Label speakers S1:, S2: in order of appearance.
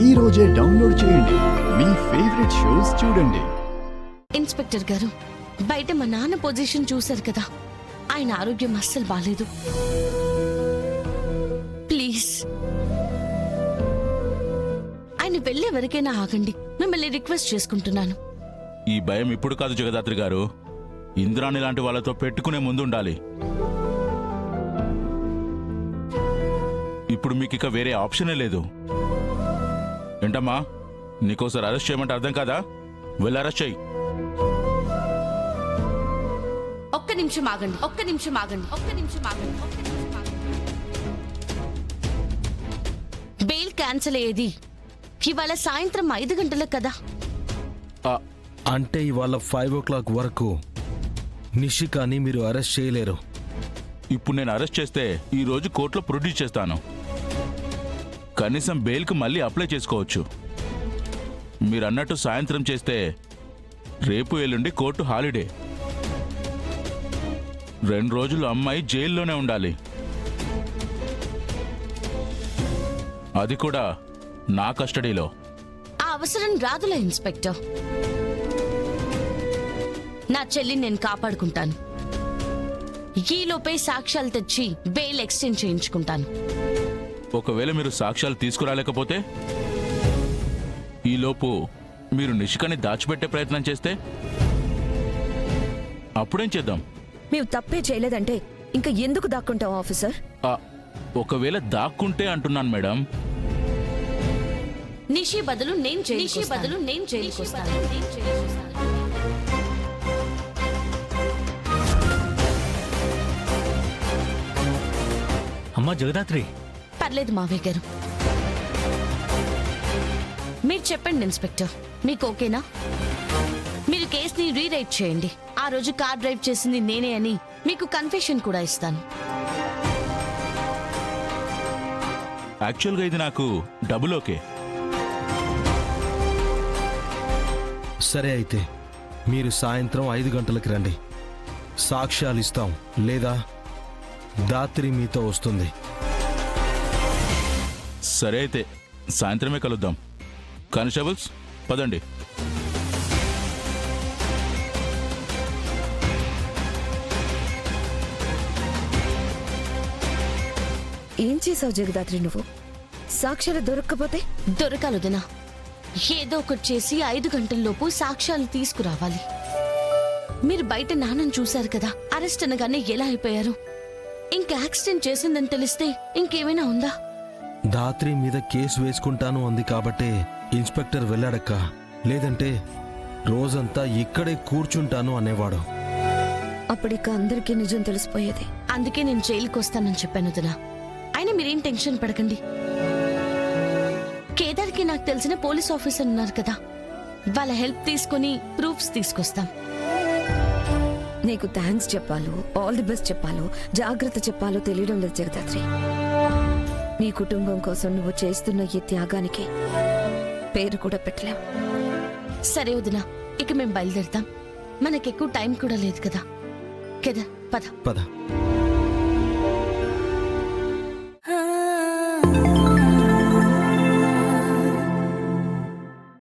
S1: ఈ రోజే డౌన్లోడ్ చేయండి. మీ ఫేవరెట్ షోస్ చూడండి.
S2: ఇన్స్పెక్టర్ గారు, బయట మా నాన్న పొజిషన్ చూశారు కదా, ఆయన ఆరోగ్యం అస్సలు బాలేదు. ప్లీజ్ ఆయన వెళ్ళే వరకైనా ఆగండి, మిమ్మల్ని రిక్వెస్ట్ చేసుకుంటున్నాను.
S3: ఈ భయం ఇప్పుడు కాదు జగదాత్రి గారు, ఇంద్రాణి లాంటి వాళ్ళతో పెట్టుకునే ముందు ఉండాలి. ఇప్పుడు మీకు ఇక వేరే ఆప్షనే లేదు. ఏంటమ్మా, నీకోసారి అరెస్ట్ చేయమంటే అర్థం కాదా? వెళ్ళి అరెస్ట్ చెయ్యి.
S2: ఒక్క నిమిషం ఆగండి, ఒక్క నిమిషం ఆగండి, ఒక్క నిమిషం ఆగండి, ఒక్క నిమిషం ఆగండి. బెయిల్ క్యాన్సిల్ అయ్యేది ఇవాళ సాయంత్రం 5 గంటలకు కదా.
S4: అంటే ఇవాళ 5 o'clock వరకు నిషికాని మీరు అరెస్ట్ చేయలేరు.
S3: ఇప్పుడు నేను అరెస్ట్ చేస్తే ఈ రోజు కోర్టులో ప్రొడ్యూస్ చేస్తాను. కనీసం బెయిల్కి మళ్ళీ అప్లై చేసుకోవచ్చు. మీరు అన్నట్టు సాయంత్రం చేస్తే రేపు ఎల్లుండి కోర్టు హాలిడే. 2 రోజులు అమ్మాయి జైల్లోనే ఉండాలి, అది కూడా నా కస్టడీలో.
S2: ఆ అవసరం రాదులే ఇన్స్పెక్టర్. నా చెల్లిని నేను కాపాడుకుంటాను. ఈలోపే సాక్ష్యాలు తెచ్చి బెయిల్ ఎక్స్టెండ్ చేయించుకుంటాను.
S3: ఒకవేళ మీరు సాక్ష్యాలు తీసుకురాలేకపోతే, ఈలోపు మీరు నిషికాని దాచిపెట్టే ప్రయత్నం చేస్తే అప్పుడేం చేద్దాం?
S5: మేము తప్పే చేయలేదంటే ఇంకా ఎందుకు దాక్కుంటాం ఆఫీసర్?
S3: ఒకవేళ దాక్కుంటే అంటున్నాను మేడం.
S2: నిషి బదులు నేను జైలుకి వస్తాను.
S6: అమ్మా జగదాత్రి.
S2: పర్లేదు మావయ్య గారు, మీరు చెప్పండి ఇన్స్పెక్టర్, మీకు ఓకేనా? మీరు కేసుని రీరైట్ చేయండి. ఆ రోజు కార్ డ్రైవ్ చేసింది నేనే అని మీకు కన్ఫెషన్ కూడా ఇస్తాను.
S3: యాక్చువల్గా ఇది నాకు డబుల్ ఓకే.
S4: సరే, అయితే మీరు సాయంత్రం 5 గంటలకు రండి. సాక్ష్యాలు ఇస్తాం, లేదా దాత్రి మీతో వస్తుంది.
S3: సరే, అయితే సాయంత్రమే కలుద్దాం. కానిస్టేబుల్స్ పదండి.
S5: ఏం చేసావు జగదాత్రి నువ్వు? సాక్ష్యాలు దొరక్కపోతే?
S2: దొరకాలొదినా, ఏదో ఒకటి చేసి 5 గంటల్లోపు సాక్ష్యాలు తీసుకురావాలి. మీరు బయట నాన్నని చూశారు కదా, అరెస్ట్ అనగానే ఎలా అయిపోయారు. ఇంక యాక్సిడెంట్ చేసిందని తెలిస్తే ఇంకేమైనా ఉందా?
S4: దాత్రి మీద కేసు వేసుకుంటాను అంది కాబట్టే ఇన్స్పెక్టర్ వెళ్ళాడక్క. లేదంటే రోజంతా ఇక్కడే కూర్చుంటాను అనేవాడు.
S5: అప్పటిక అందరికీ నిజం తెలిసిపోయేది.
S2: అందుకే నేను జైలుకి వస్తానని చెప్పాను వదినా. అయినా మీరేం టెన్షన్ పడకండి. కేదార్కి నాకు తెలిసిన పోలీస్ ఆఫీసర్ ఉన్నారు కదా, వాళ్ళ హెల్ప్ తీసుకుని ప్రూఫ్స్ తీసుకొస్తాం.
S5: నీకు థ్యాంక్స్ చెప్పాలో, ఆల్ ది బెస్ట్ చెప్పాలో, జాగ్రత్త చెప్పాలో తెలియడం లేదు జగదాత్రి. నీ కుటుంబం కోసం నువ్వు చేస్తున్న ఈ త్యాగానికి పేరు కూడా పెట్టలేం.
S2: సరే వదినా, ఇక మేము బయలుదేరుతాం. మనకెక్కువ టైం కూడా లేదు కదా. కేదార్ పద.
S4: పద.